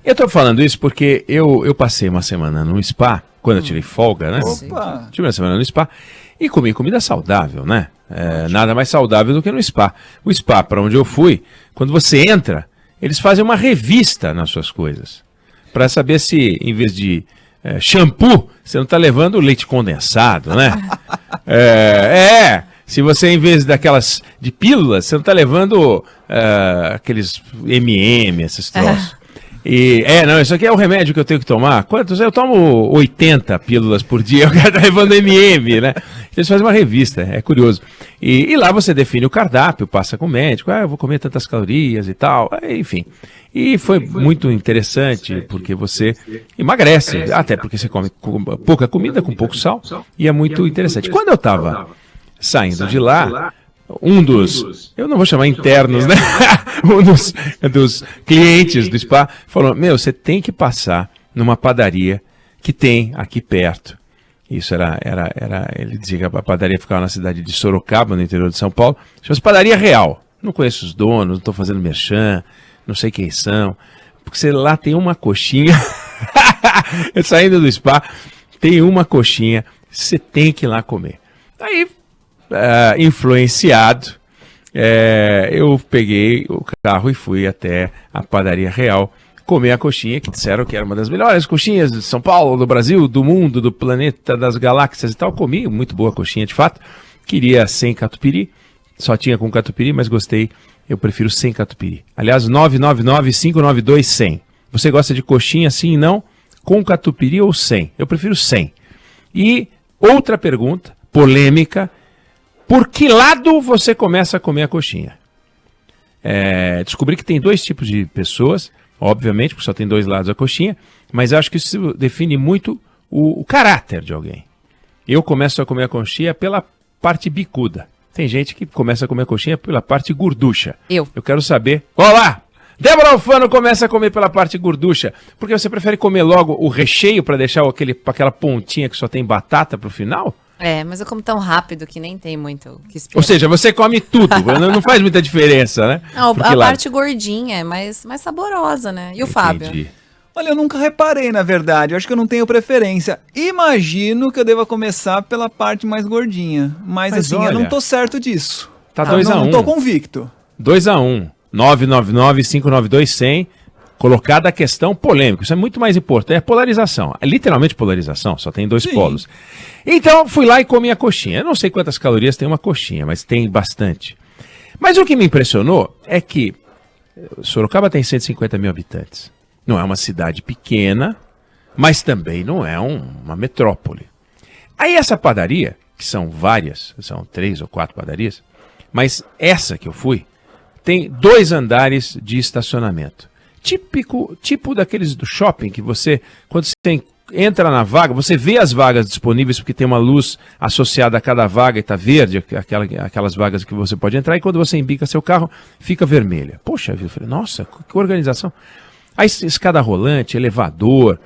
Eu tô falando isso porque eu passei uma semana no spa, quando eu tirei folga, né? Opa! Tive uma semana no spa e comi comida saudável, né? Nada mais saudável do que no spa. O spa, para onde eu fui, quando você entra, eles fazem uma revista nas suas coisas. Para saber se, em vez de shampoo, você não tá levando leite condensado, né? Se você, em vez daquelas de pílulas, você não tá levando aqueles M&M, esses troços. Não, isso aqui é o remédio que eu tenho que tomar. Quantos? Eu tomo 80 pílulas por dia, eu quero estar levando M&M, né? Eles fazem uma revista, é curioso. E lá você define o cardápio, passa com o médico, eu vou comer tantas calorias e tal, enfim. E foi muito interessante, porque você emagrece, até porque você come pouca comida, com pouco sal, e é muito interessante. Quando eu estava saindo de lá, eu não vou chamar internos, né? um dos clientes do spa falou, você tem que passar numa padaria que tem aqui perto. Isso ele dizia que a padaria ficava na cidade de Sorocaba, no interior de São Paulo, chama-se Padaria Real. Não conheço os donos, não estou fazendo merchan, não sei quem são, porque lá tem uma coxinha, saindo do spa, tem uma coxinha, você tem que ir lá comer. Aí, influenciado, eu peguei o carro e fui até a Padaria Real comer a coxinha, que disseram que era uma das melhores coxinhas de São Paulo, do Brasil, do mundo, do planeta, das galáxias e tal. Comi, muito boa coxinha de fato, queria sem catupiry, só tinha com catupiry, mas gostei, eu prefiro sem catupiry. Aliás, 999-592-100. Você gosta de coxinha sim e não? Com catupiry ou sem? Eu prefiro sem. E outra pergunta, polêmica, por que lado você começa a comer a coxinha? Descobri que tem dois tipos de pessoas, obviamente, porque só tem dois lados a coxinha, mas acho que isso define muito o caráter de alguém. Eu começo a comer a coxinha pela parte bicuda. Tem gente que começa a comer a coxinha pela parte gorducha. Eu quero saber... Olá! Débora Alfano começa a comer pela parte gorducha, porque você prefere comer logo o recheio para deixar aquela pontinha que só tem batata pro final? Mas eu como tão rápido que nem tem muito o que esperar. Ou seja, você come tudo, não faz muita diferença, né? Não, a parte gordinha é mais saborosa, né? E o Fábio? Olha, eu nunca reparei, na verdade. Eu acho que eu não tenho preferência. Imagino que eu deva começar pela parte mais gordinha. Mas assim, olha, eu não tô certo disso. Tá 2-1. Não tô convicto. 2-1. 999-592-100. Colocada a questão polêmica. Isso é muito mais importante. É polarização. É literalmente polarização. Só tem dois polos. Então, fui lá e comi a coxinha. Eu não sei quantas calorias tem uma coxinha, mas tem bastante. Mas o que me impressionou é que Sorocaba tem 150 mil habitantes. Não é uma cidade pequena, mas também não é uma metrópole. Aí essa padaria, que são várias, são 3 ou 4 padarias, mas essa que eu fui, tem 2 andares de estacionamento. Tipo daqueles do shopping, que você, quando você entra na vaga, você vê as vagas disponíveis, porque tem uma luz associada a cada vaga e está verde, aquelas vagas que você pode entrar, e quando você embica seu carro, fica vermelha. Poxa vida, eu falei, nossa, que organização. Aí escada rolante, elevador.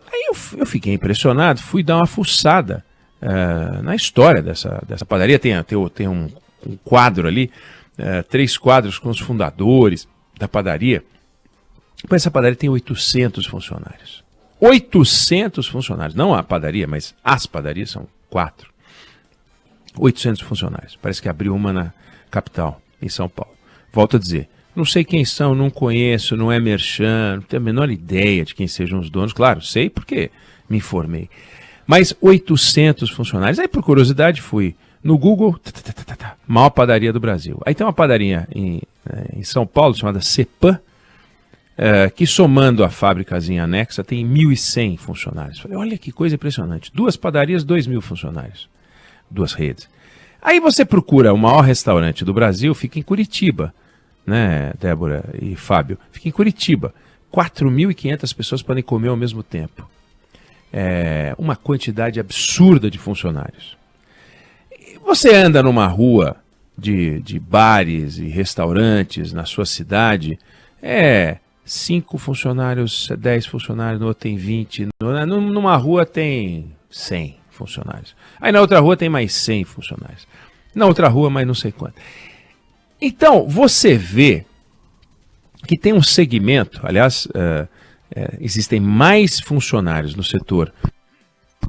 Aí eu fiquei impressionado, fui dar uma fuçada na história dessa padaria. Tem um quadro ali, 3 quadros com os fundadores da padaria. Essa padaria tem 800 funcionários. 800 funcionários. Não a padaria, mas as padarias são 4. 800 funcionários. Parece que abriu uma na capital, em São Paulo. Volto a dizer, não sei quem são, não conheço, não é merchan, não tenho a menor ideia de quem sejam os donos. Claro, sei porque me informei. Mas 800 funcionários. Aí, por curiosidade, fui no Google, maior padaria do Brasil. Aí tem uma padaria em São Paulo, chamada Cepan, que somando a fábricazinha anexa tem 1.100 funcionários. Falei, olha que coisa impressionante. 2 padarias, 2.000 funcionários. 2 redes. Aí você procura o maior restaurante do Brasil, fica em Curitiba, né, Débora e Fábio? Fica em Curitiba. 4.500 pessoas podem comer ao mesmo tempo. Uma quantidade absurda de funcionários. Você anda numa rua de bares e restaurantes na sua cidade, 5 funcionários, 10 funcionários, no outro tem 20, numa rua tem 100 funcionários. Aí na outra rua tem mais 100 funcionários. Na outra rua mais não sei quanto. Então, você vê que tem um segmento, aliás, existem mais funcionários no setor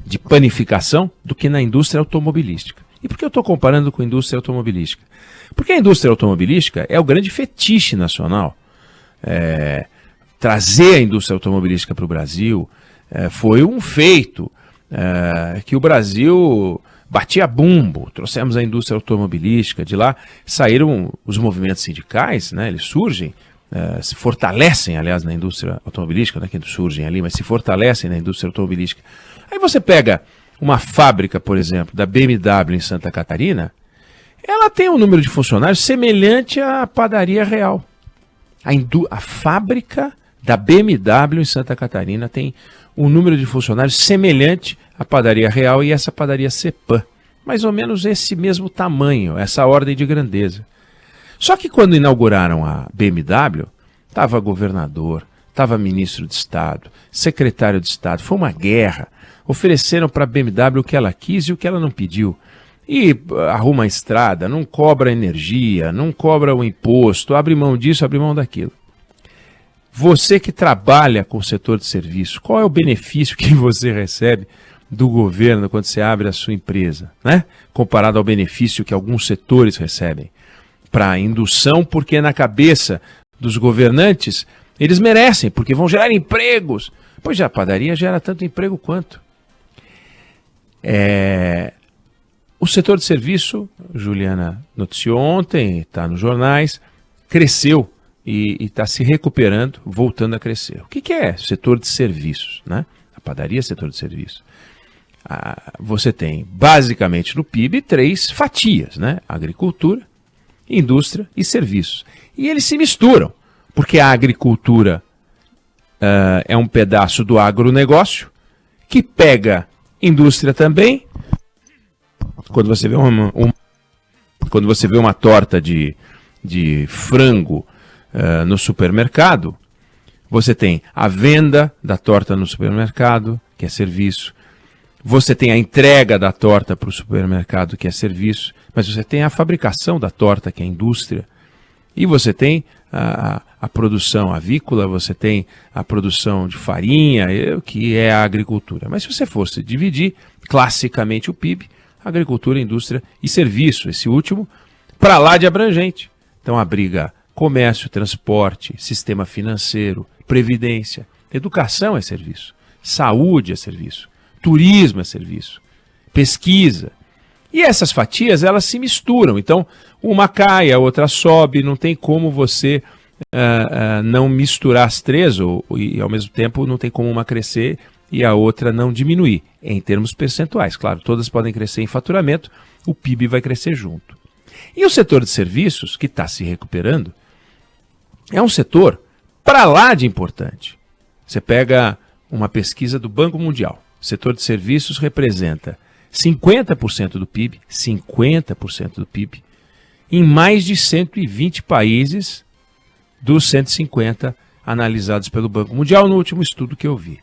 de panificação do que na indústria automobilística. E por que eu estou comparando com a indústria automobilística? Porque a indústria automobilística é o grande fetiche nacional. Trazer a indústria automobilística para o Brasil foi um feito que o Brasil batia bumbo. Trouxemos a indústria automobilística, de lá saíram os movimentos sindicais, né, eles surgem, se fortalecem, aliás, na indústria automobilística, não é que surgem ali, mas se fortalecem na indústria automobilística. Aí você pega uma fábrica, por exemplo, da BMW em Santa Catarina, ela tem um número de funcionários semelhante à padaria real. A fábrica da BMW em Santa Catarina tem um número de funcionários semelhante à padaria real e essa padaria Cepam. Mais ou menos esse mesmo tamanho, essa ordem de grandeza. Só que quando inauguraram a BMW, estava governador, estava ministro de Estado, secretário de Estado, foi uma guerra. Ofereceram para a BMW o que ela quis e o que ela não pediu. E arruma a estrada, não cobra energia, não cobra o imposto, abre mão disso, abre mão daquilo. Você que trabalha com o setor de serviço, qual é o benefício que você recebe do governo quando você abre a sua empresa, né? Comparado ao benefício que alguns setores recebem para a indução, porque na cabeça dos governantes eles merecem, porque vão gerar empregos. Pois já, a padaria gera tanto emprego quanto. O setor de serviço, Juliana noticiou ontem, está nos jornais, cresceu e está se recuperando, voltando a crescer. O que é setor de serviços, né? A padaria é setor de serviço. Você tem, basicamente, no PIB, 3 fatias, né? Agricultura, indústria e serviços. E eles se misturam, porque a agricultura é um pedaço do agronegócio, que pega indústria também. Quando você vê uma torta de frango no supermercado, você tem a venda da torta no supermercado, que é serviço. Você tem a entrega da torta para o supermercado, que é serviço. Mas você tem a fabricação da torta, que é indústria. E você tem a produção avícola, você tem a produção de farinha, que é a agricultura. Mas se você fosse dividir classicamente o PIB, agricultura, indústria e serviço, esse último, para lá de abrangente. Então abriga comércio, transporte, sistema financeiro, previdência, educação é serviço, saúde é serviço, turismo é serviço, pesquisa. E essas fatias, elas se misturam. Então, uma cai, a outra sobe, não tem como você não misturar as três, e ao mesmo tempo não tem como uma crescer e a outra não diminuir, em termos percentuais. Claro, todas podem crescer em faturamento, o PIB vai crescer junto. E o setor de serviços, que está se recuperando, é um setor para lá de importante. Você pega uma pesquisa do Banco Mundial, o setor de serviços representa 50% do PIB, 50% do PIB, em mais de 120 países dos 150 analisados pelo Banco Mundial no último estudo que eu vi.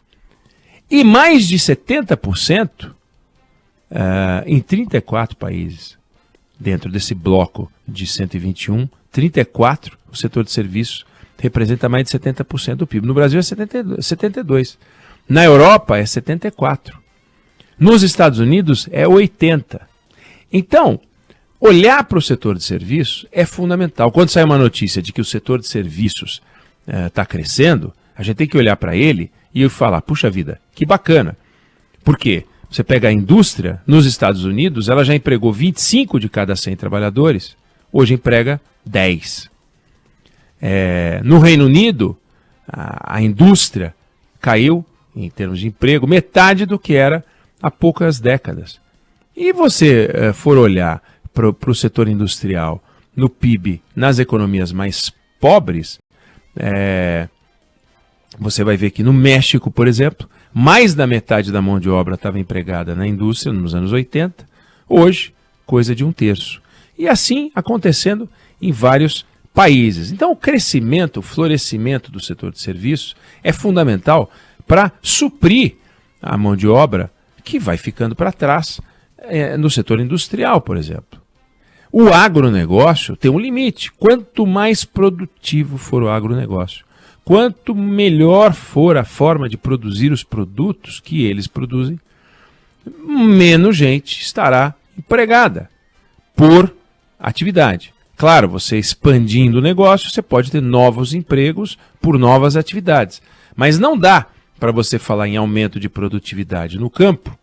E mais de 70% em 34 países. Dentro desse bloco de 121, 34, o setor de serviços representa mais de 70% do PIB. No Brasil é 72%. Na Europa é 74%. Nos Estados Unidos é 80%. Então, olhar para o setor de serviços é fundamental. Quando sai uma notícia de que o setor de serviços está crescendo, a gente tem que olhar para ele e falar, puxa vida, que bacana. Por quê? Você pega a indústria, nos Estados Unidos, ela já empregou 25 de cada 100 trabalhadores, hoje emprega 10. No Reino Unido, a indústria caiu, em termos de emprego, metade do que era há poucas décadas. E você for olhar para o setor industrial, no PIB, nas economias mais pobres, você vai ver que no México, por exemplo, mais da metade da mão de obra estava empregada na indústria nos anos 80, hoje, coisa de 1/3. E assim acontecendo em vários países. Então, o crescimento, o florescimento do setor de serviços é fundamental para suprir a mão de obra que vai ficando para trás no setor industrial, por exemplo. O agronegócio tem um limite. Quanto mais produtivo for o agronegócio, quanto melhor for a forma de produzir os produtos que eles produzem, menos gente estará empregada por atividade. Claro, você expandindo o negócio, você pode ter novos empregos por novas atividades. Mas não dá para você falar em aumento de produtividade no campo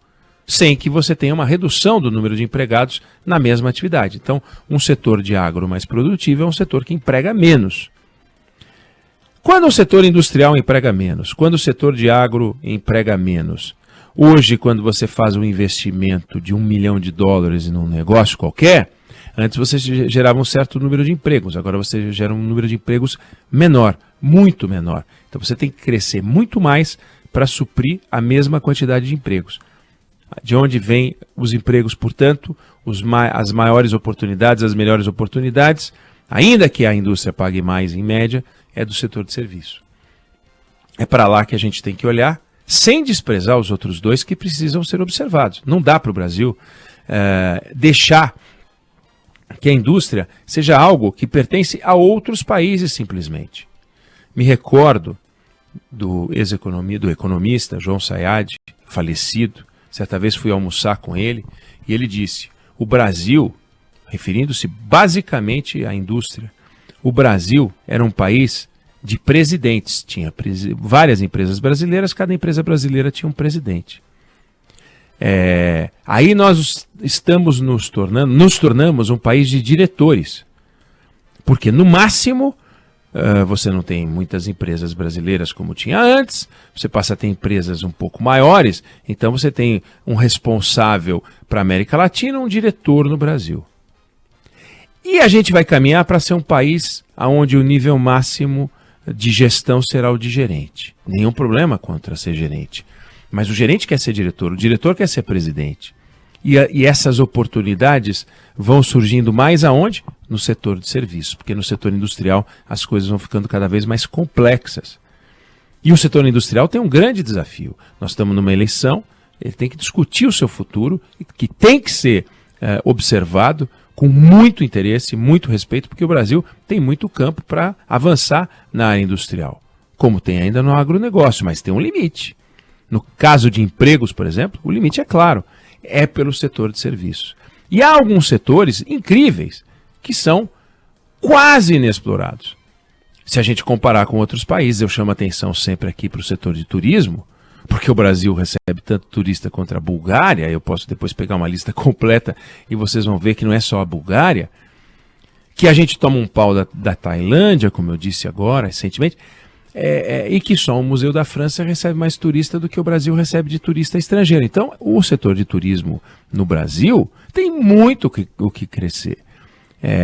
sem que você tenha uma redução do número de empregados na mesma atividade. Então, um setor de agro mais produtivo é um setor que emprega menos. Quando o setor industrial emprega menos? Quando o setor de agro emprega menos? Hoje, quando você faz um investimento de $1 milhão em um negócio qualquer, antes você gerava um certo número de empregos, agora você gera um número de empregos menor, muito menor. Então você tem que crescer muito mais para suprir a mesma quantidade de empregos. De onde vêm os empregos, portanto, as maiores oportunidades, as melhores oportunidades, ainda que a indústria pague mais em média, é do setor de serviço. É para lá que a gente tem que olhar, sem desprezar os outros dois que precisam ser observados. Não dá para o Brasil deixar que a indústria seja algo que pertence a outros países simplesmente. Me recordo do economista João Sayad, falecido. Certa vez fui almoçar com ele e ele disse: o Brasil, referindo-se basicamente à indústria, o Brasil era um país de presidentes. Tinha várias empresas brasileiras, cada empresa brasileira tinha um presidente. Aí nós nos tornamos um país de diretores. Porque no máximo você não tem muitas empresas brasileiras como tinha antes, você passa a ter empresas um pouco maiores, então você tem um responsável para a América Latina, um diretor no Brasil. E a gente vai caminhar para ser um país onde o nível máximo de gestão será o de gerente. Nenhum problema contra ser gerente. Mas o gerente quer ser diretor, o diretor quer ser presidente. E essas oportunidades vão surgindo mais aonde? No setor de serviços, porque no setor industrial as coisas vão ficando cada vez mais complexas. E o setor industrial tem um grande desafio. Nós estamos numa eleição, ele tem que discutir o seu futuro, que tem que ser observado com muito interesse, muito respeito, porque o Brasil tem muito campo para avançar na área industrial, como tem ainda no agronegócio, mas tem um limite. No caso de empregos, por exemplo, o limite é claro, é pelo setor de serviços. E há alguns setores incríveis que são quase inexplorados. Se a gente comparar com outros países, eu chamo a atenção sempre aqui para o setor de turismo, porque o Brasil recebe tanto turista contra a Bulgária, eu posso depois pegar uma lista completa e vocês vão ver que não é só a Bulgária, que a gente toma um pau da Tailândia, como eu disse agora, recentemente, e que só o Museu da França recebe mais turista do que o Brasil recebe de turista estrangeiro. Então, o setor de turismo no Brasil tem muito o que crescer.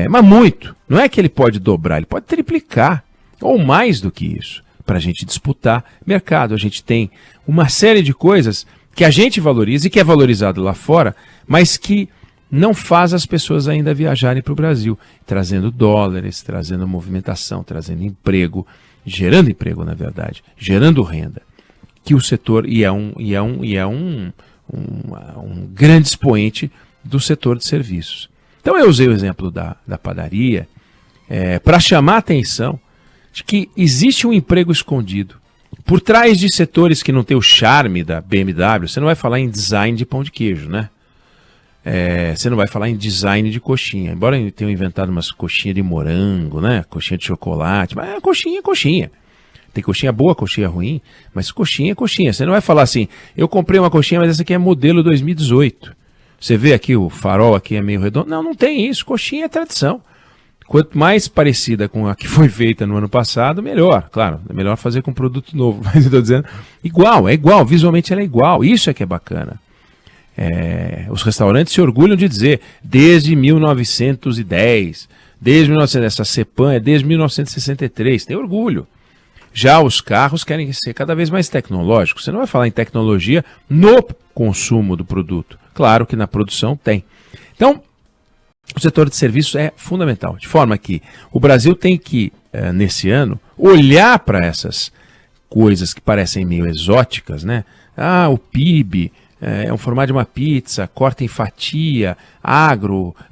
Mas muito. Não é que ele pode dobrar, ele pode triplicar, ou mais do que isso, para a gente disputar mercado. A gente tem uma série de coisas que a gente valoriza e que é valorizado lá fora, mas que não faz as pessoas ainda viajarem para o Brasil, trazendo dólares, trazendo movimentação, trazendo emprego, gerando emprego, na verdade, gerando renda, que o setor é um grande expoente do setor de serviços. Então eu usei o exemplo da padaria para chamar a atenção de que existe um emprego escondido. Por trás de setores que não tem o charme da BMW, você não vai falar em design de pão de queijo, né? Você não vai falar em design de coxinha. Embora tenham inventado umas coxinhas de morango, né? Coxinha de chocolate, mas coxinha é coxinha. Tem coxinha boa, coxinha ruim, mas coxinha é coxinha. Você não vai falar assim, eu comprei uma coxinha, mas essa aqui é modelo 2018. Você vê aqui o farol aqui é meio redondo. Não tem isso. Coxinha é tradição. Quanto mais parecida com a que foi feita no ano passado, melhor. Claro, é melhor fazer com produto novo. Mas eu estou dizendo, é igual. Visualmente ela é igual. Isso é que é bacana. Os restaurantes se orgulham de dizer, desde 1910, essa Cepan é desde 1963. Tem orgulho. Já os carros querem ser cada vez mais tecnológicos. Você não vai falar em tecnologia no consumo do produto. Claro que na produção tem. Então, o setor de serviços é fundamental. De forma que o Brasil tem que, nesse ano, olhar para essas coisas que parecem meio exóticas, né? O PIB, é um formato de uma pizza, corta em fatia,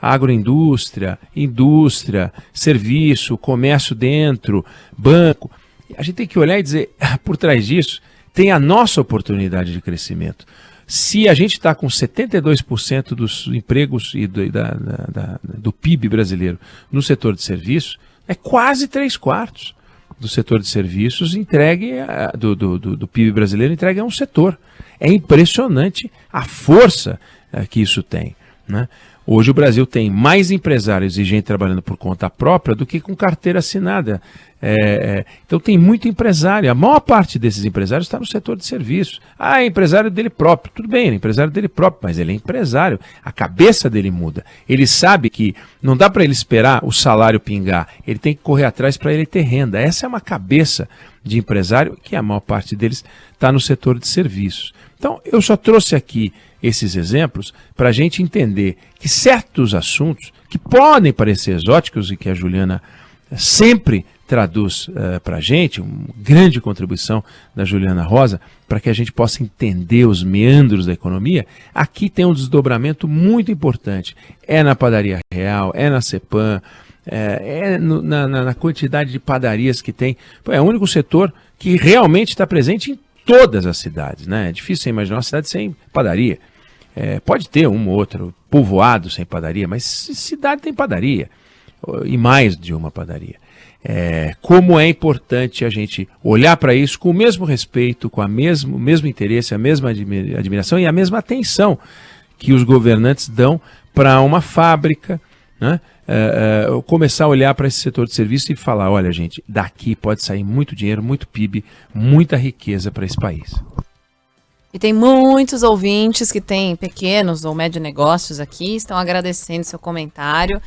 agroindústria, indústria, serviço, comércio dentro, banco. A gente tem que olhar e dizer, por trás disso, tem a nossa oportunidade de crescimento. Se a gente está com 72% dos empregos e do PIB brasileiro no setor de serviços, é quase 3/4 do setor de serviços entregue, do PIB brasileiro entregue a um setor. É impressionante a força que isso tem, né? Hoje o Brasil tem mais empresários e gente trabalhando por conta própria do que com carteira assinada. Então tem muito empresário. A maior parte desses empresários está no setor de serviços. É empresário dele próprio. Tudo bem, ele é empresário dele próprio, mas ele é empresário. A cabeça dele muda. Ele sabe que não dá para ele esperar o salário pingar. Ele tem que correr atrás para ele ter renda. Essa é uma cabeça de empresário que a maior parte deles está no setor de serviços. Então eu só trouxe aqui esses exemplos para a gente entender que certos assuntos que podem parecer exóticos e que a Juliana sempre traduz para a gente, uma grande contribuição da Juliana Rosa, para que a gente possa entender os meandros da economia, aqui tem um desdobramento muito importante. É na Padaria Real, é na Cepam, na quantidade de padarias que tem. É o único setor que realmente está presente em todas as cidades, né? É difícil você imaginar uma cidade sem padaria. Pode ter um ou outro povoado sem padaria, mas cidade tem padaria, e mais de uma padaria. Como é importante a gente olhar para isso com o mesmo respeito, com o mesmo interesse, a mesma admiração e a mesma atenção que os governantes dão para uma fábrica, né? Começar a olhar para esse setor de serviço e falar, olha gente, daqui pode sair muito dinheiro, muito PIB, muita riqueza para esse país. E tem muitos ouvintes que têm pequenos ou médios negócios aqui, estão agradecendo seu comentário,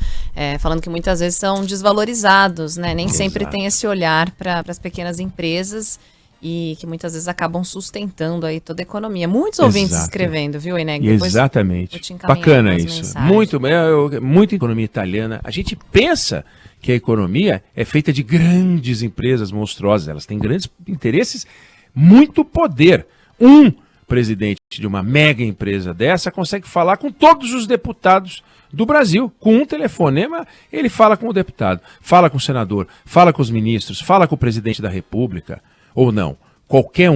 falando que muitas vezes são desvalorizados, né? Nem sempre tem esse olhar para as pequenas empresas e que muitas vezes acabam sustentando aí toda a economia. Muitos ouvintes escrevendo, viu, Ineg? Exatamente. Bacana isso. Muita economia italiana. A gente pensa que a economia é feita de grandes empresas monstruosas. Elas têm grandes interesses, muito poder. Presidente de uma mega empresa dessa consegue falar com todos os deputados do Brasil. Com um telefonema, ele fala com o deputado, fala com o senador, fala com os ministros, fala com o presidente da República, ou não. Qualquer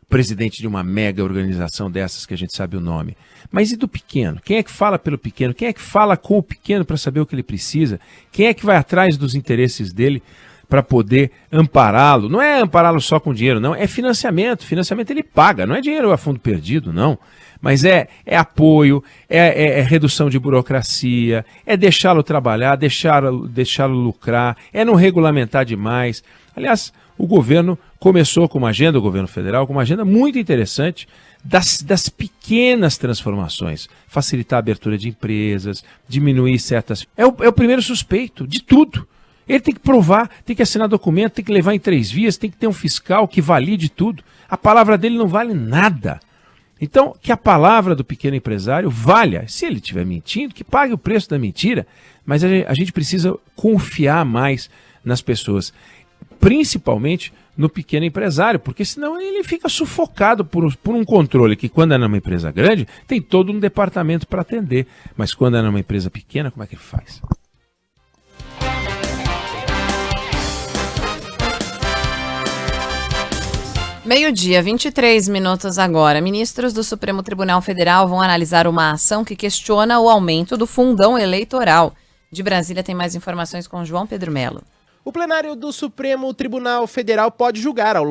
presidente de uma mega organização dessas que a gente sabe o nome. Mas e do pequeno? Quem é que fala pelo pequeno? Quem é que fala com o pequeno para saber o que ele precisa? Quem é que vai atrás dos interesses dele para poder ampará-lo? Não é ampará-lo só com dinheiro, não. É financiamento. Financiamento ele paga. Não é dinheiro a fundo perdido, não. Mas é apoio, é redução de burocracia, é deixá-lo trabalhar, deixá-lo lucrar, é não regulamentar demais. Aliás, o governo começou com uma agenda, o governo federal, com uma agenda muito interessante das pequenas transformações. Facilitar a abertura de empresas, diminuir certas... É o primeiro suspeito de tudo. Ele tem que provar, tem que assinar documento, tem que levar em 3 vias, tem que ter um fiscal que valide tudo. A palavra dele não vale nada. Então, que a palavra do pequeno empresário valha. Se ele estiver mentindo, que pague o preço da mentira. Mas a gente precisa confiar mais nas pessoas, principalmente no pequeno empresário, porque senão ele fica sufocado por um controle que, quando é numa empresa grande, tem todo um departamento para atender. Mas quando é numa empresa pequena, como é que ele faz? Meio-dia, 23 minutos agora. Ministros do Supremo Tribunal Federal vão analisar uma ação que questiona o aumento do fundão eleitoral. De Brasília tem mais informações com João Pedro Melo. O plenário do Supremo Tribunal Federal pode julgar ao